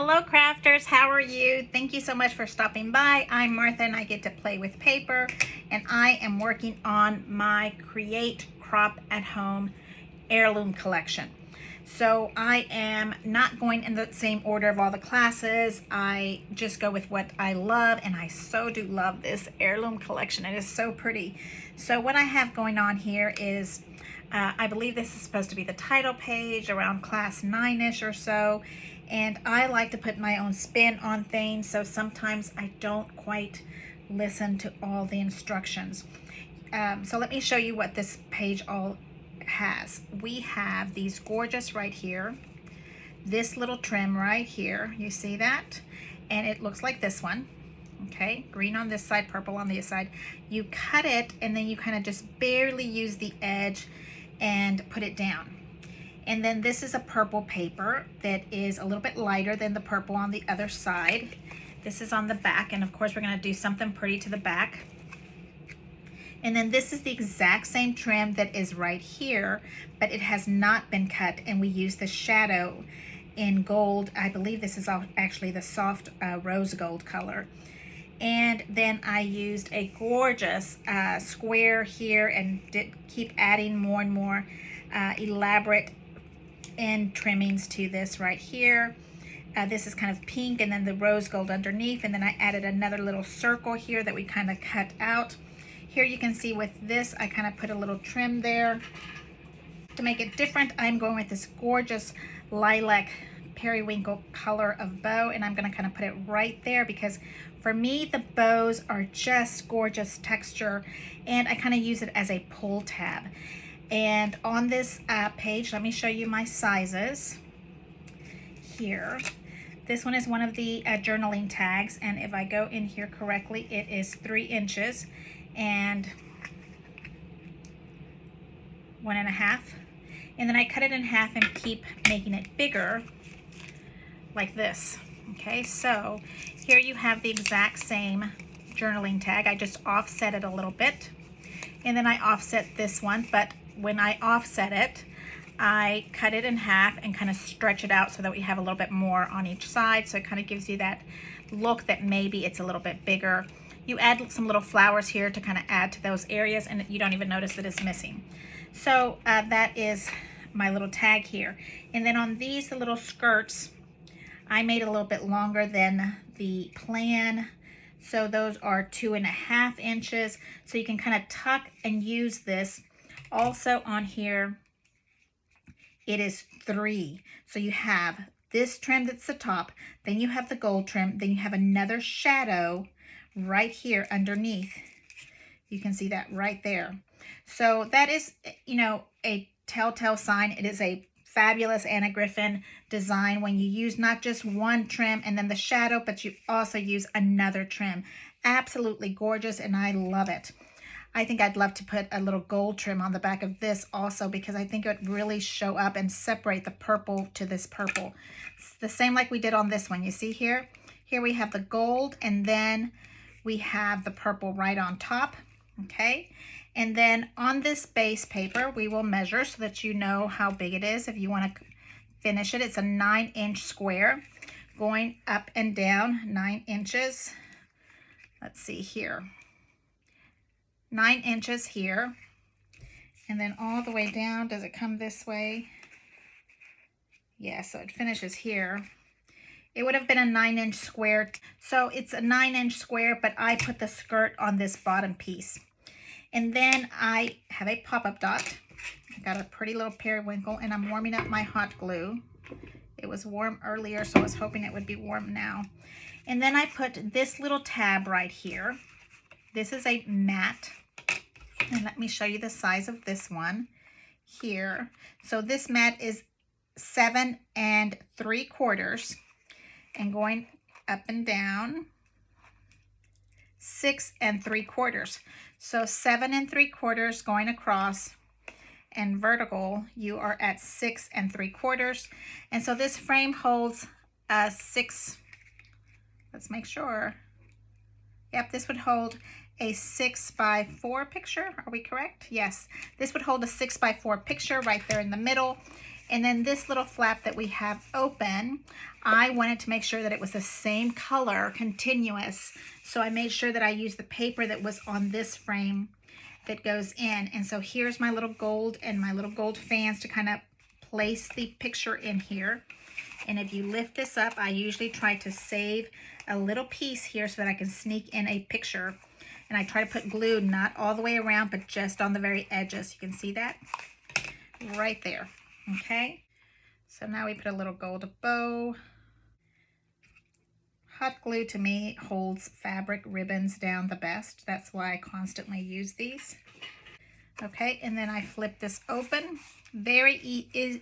Hello crafters, how are you? Thank you so much for stopping by. I'm Martha and I get to play with paper, and I am working on my Create Crop at Home heirloom collection. So I am not going in the same order of all the classes. I just go with what I love, and I so do love this heirloom collection. It is so pretty. So what I have going on here is I believe this is supposed to be the title page around class 9-ish or so. And I like to put my own spin on things, so sometimes I don't quite listen to all the instructions. So let me show you what this page all has. We have these gorgeous right here, this little trim right here, you see that? And it looks like this one, okay? Green on this side, purple on the other side. You cut it and then you kind of just barely use the edge and put it down. And then this is a purple paper that is a little bit lighter than the purple on the other side. This is on the back, and of course we're going to do something pretty to the back. And then this is the exact same trim that is right here, but it has not been cut, and we use the shadow in gold. I believe this is actually the soft rose gold color. And then I used a gorgeous square here and keep adding more and more elaborate end trimmings to this right here. This is kind of pink, and then the rose gold underneath, and then I added another little circle here that we kind of cut out. Here you can see with this I kind of put a little trim there. To make it different, I'm going with this gorgeous lilac periwinkle color of bow, and I'm going to kind of put it right there because for me the bows are just gorgeous texture, and I kind of use it as a pull tab. And on this page, let me show you my sizes here. This one is one of the journaling tags, and if I go in here correctly, it is 3 inches and 1.5. And then I cut it in half and keep making it bigger like this. Okay, so here you have the exact same journaling tag. I just offset it a little bit, and then I offset this one, but when I offset it, I cut it in half and kind of stretch it out so that we have a little bit more on each side. So it kind of gives you that look that maybe it's a little bit bigger. You add some little flowers here to kind of add to those areas, and you don't even notice that it's missing. So that is my little tag here. And then on these, the little skirts, I made a little bit longer than the plan. So those are 2.5 inches. So you can kind of tuck and use this. Also on here, it is 3. So you have this trim that's the top, then you have the gold trim, then you have another shadow right here underneath. You can see that right there. So that is, you know, a telltale sign. It is a fabulous Anna Griffin design when you use not just one trim and then the shadow, but you also use another trim. Absolutely gorgeous, and I love it. I think I'd love to put a little gold trim on the back of this also, because I think it would really show up and separate the purple to this purple. It's the same like we did on this one. You see here? Here we have the gold, and then we have the purple right on top, okay? And then on this base paper, we will measure so that you know how big it is if you want to finish it. It's a 9-inch square going up and down 9 inches. Let's see here. 9 inches here, and then all the way down. Does it come this way? Yeah, so it finishes here. It would have been a 9-inch square. So it's a 9-inch square, but I put the skirt on this bottom piece. And then I have a pop-up dot. I got a pretty little periwinkle, and I'm warming up my hot glue. It was warm earlier, so I was hoping it would be warm now. And then I put this little tab right here. This is a mat, and let me show you the size of this one here. So this mat is 7 3/4, and going up and down 6 3/4. So 7 3/4 going across, and vertical you are at 6 3/4. And so this frame holds 6. Let's make sure. Yep, this would hold a 6x4 picture. Are we correct? Yes, this would hold a 6x4 picture right there in the middle. And then this little flap that we have open, I wanted to make sure that it was the same color, continuous. So I made sure that I used the paper that was on this frame that goes in. And so here's my little gold and my little gold fans to kind of place the picture in here. And if you lift this up, I usually try to save a little piece here so that I can sneak in a picture. And I try to put glue not all the way around, but just on the very edges. You can see that right there. Okay, so now we put a little gold bow. Hot glue to me holds fabric ribbons down the best. That's why I constantly use these. Okay, and then I flip this open. Very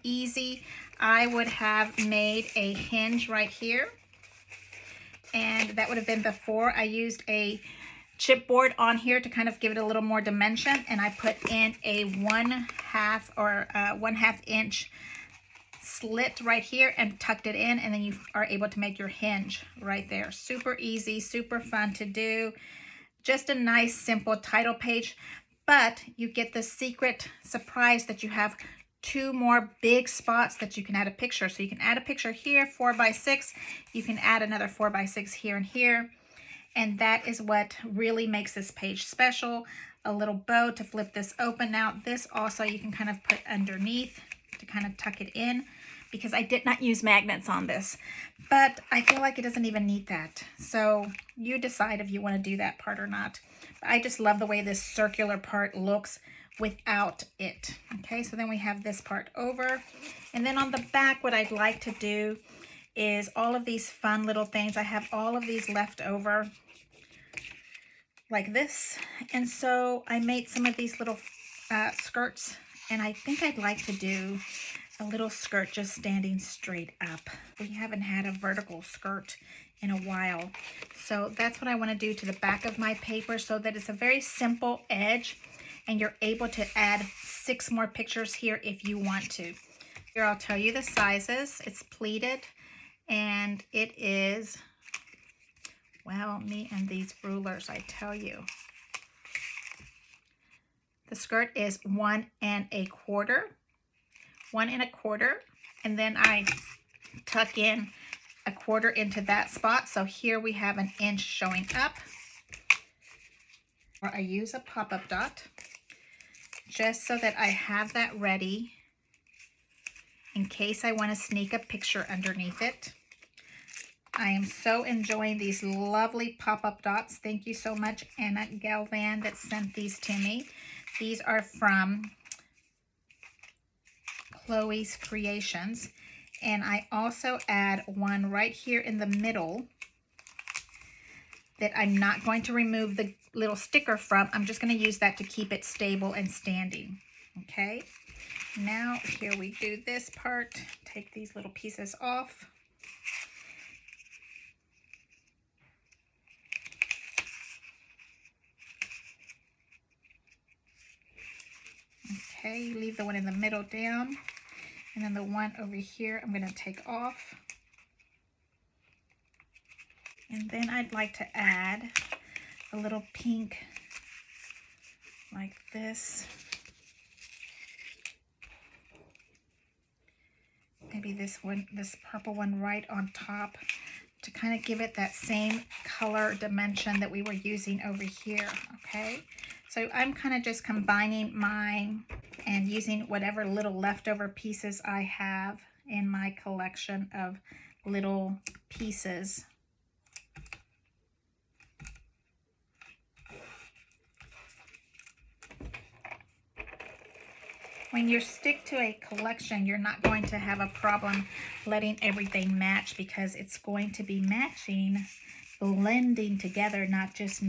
easy. I would have made a hinge right here. And that would have been before I used a chipboard on here to kind of give it a little more dimension. And I put in a 1/2 inch slit right here and tucked it in. And then you are able to make your hinge right there. Super easy, super fun to do. Just a nice, simple title page. But you get the secret surprise that you have 2 more big spots that you can add a picture. So you can add a picture here, 4x6. You can add another 4x6 here and here. And that is what really makes this page special. A little bow to flip this open. Now this also you can kind of put underneath to kind of tuck it in, because I did not use magnets on this. But I feel like it doesn't even need that. So you decide if you want to do that part or not. I just love the way this circular part looks without it. Okay, so then we have this part over. And then on the back, what I'd like to do is all of these fun little things. I have all of these left over like this. And so I made some of these little skirts. And I think I'd like to do a little skirt just standing straight up. We haven't had a vertical skirt in a while. So that's what I want to do to the back of my paper, so that it's a very simple edge and you're able to add 6 more pictures here if you want to. Here I'll tell you the sizes. It's pleated and it is, well, me and these rulers, I tell you. The skirt is 1 1/4, 1 1/4, and then I tuck in 1/4 into that spot. So here we have 1 inch showing up. Or I use a pop-up dot just so that I have that ready in case I want to sneak a picture underneath it. I am so enjoying these lovely pop-up dots. Thank you so much, Anna Galvan, that sent these to me. These are from Chloe's Creations. And I also add one right here in the middle that I'm not going to remove the little sticker from. I'm just going to use that to keep it stable and standing. Okay, now here we do this part. Take these little pieces off. Okay, leave the one in the middle down. And then the one over here, I'm going to take off. And then I'd like to add a little pink like this. Maybe this one, this purple one right on top to kind of give it that same color dimension that we were using over here, okay? So I'm kind of just combining mine and using whatever little leftover pieces I have in my collection of little pieces. When you stick to a collection, you're not going to have a problem letting everything match, because it's going to be matching, blending together, not just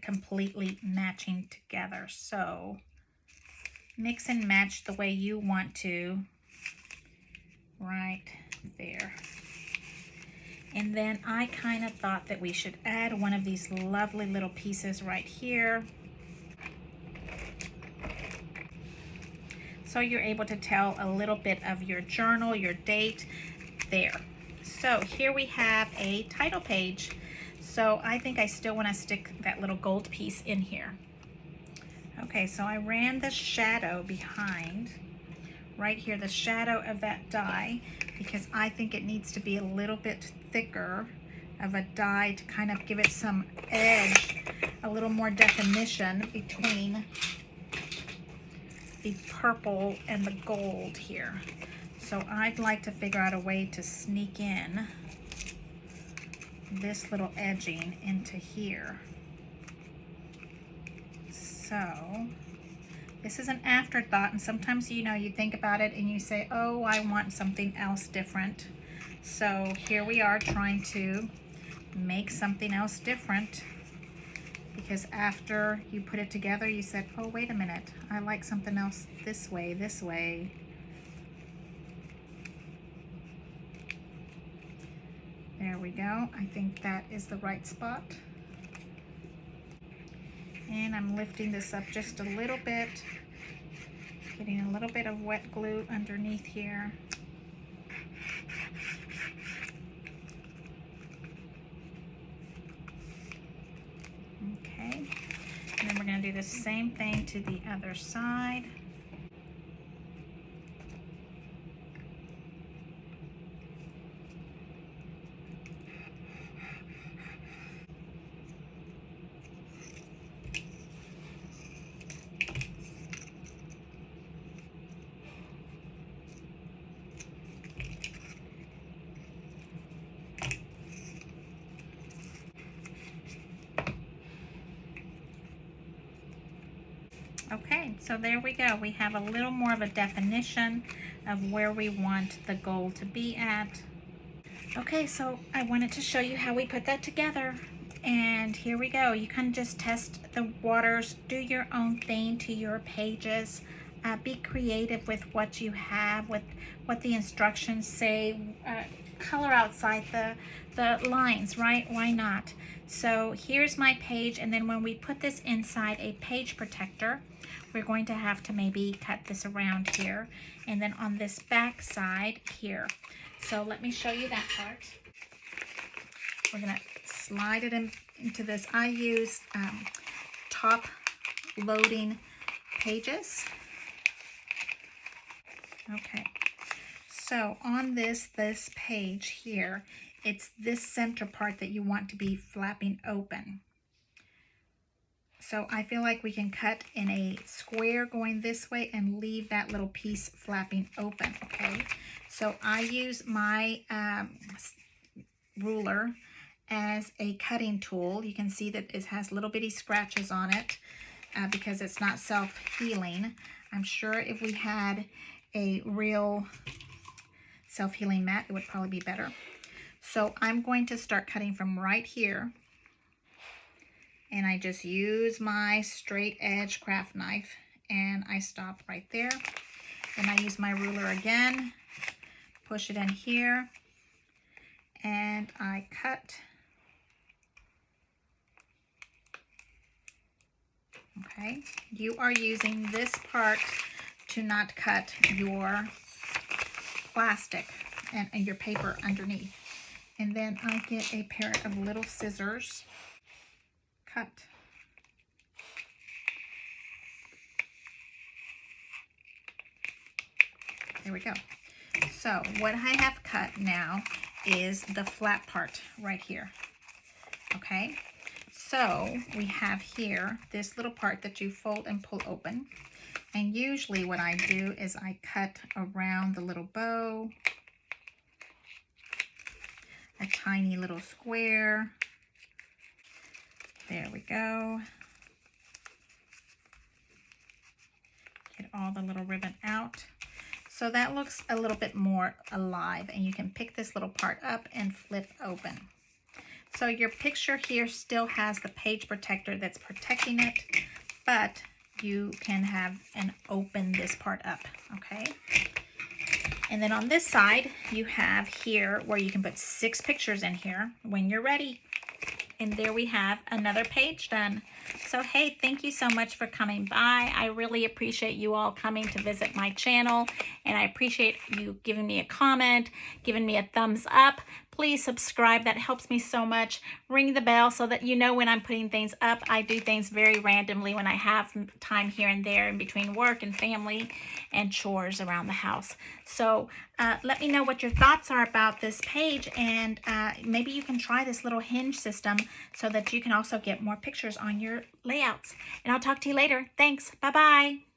completely matching together. So mix and match the way you want to, right there. And then I kind of thought that we should add one of these lovely little pieces right here. So you're able to tell a little bit of your journal, your date there. So here we have a title page. So I think I still want to stick that little gold piece in here. Okay, so I ran the shadow behind right here, the shadow of that die, because I think it needs to be a little bit thicker of a die to kind of give it some edge, a little more definition between the purple and the gold here. So I'd like to figure out a way to sneak in this little edging into here. So this is an afterthought, and sometimes, you know, you think about it and you say, oh, I want something else different. So here we are trying to make something else different, because after you put it together, you said, oh, wait a minute, I like something else this way, this way. There we go. I think that is the right spot. And I'm lifting this up just a little bit, getting a little bit of wet glue underneath here. Okay, and then we're going to do the same thing to the other side. Okay, so there we go. We have a little more of a definition of where we want the gold to be at. Okay, so I wanted to show you how we put that together. And here we go. You can just test the waters, do your own thing to your pages. Be creative with what you have, with what the instructions say. Color outside the lines, right? Why not? So here's my page, and then when we put this inside a page protector, we're going to have to maybe cut this around here, and then on this back side here. So let me show you that part. We're gonna slide it into this. I use top loading pages. Okay, so on this page here, it's this center part that you want to be flapping open. So I feel like we can cut in a square going this way and leave that little piece flapping open, okay? So I use my ruler as a cutting tool. You can see that it has little bitty scratches on it because it's not self-healing. I'm sure if we had a real self-healing mat, it would probably be better. So I'm going to start cutting from right here, and I just use my straight edge craft knife, and I stop right there. Then I use my ruler again, push it in here, and I cut. Okay, you are using this part to not cut your plastic and your paper underneath. And then I get a pair of little scissors, cut. There we go. So what I have cut now is the flat part right here. Okay, so we have here this little part that you fold and pull open. And usually what I do is I cut around the little bow, a tiny little square. There we go. Get all the little ribbon out. So that looks a little bit more alive, and you can pick this little part up and flip open. So your picture here still has the page protector that's protecting it, but you can have and open this part up, okay? And then on this side, you have here where you can put 6 pictures in here when you're ready. And there we have another page done. So hey, thank you so much for coming by. I really appreciate you all coming to visit my channel, and I appreciate you giving me a comment, giving me a thumbs up. Please subscribe. That helps me so much. Ring the bell so that you know when I'm putting things up. I do things very randomly when I have time here and there in between work and family and chores around the house. So let me know what your thoughts are about this page, and maybe you can try this little hinge system so that you can also get more pictures on your layouts. And I'll talk to you later. Thanks. Bye-bye.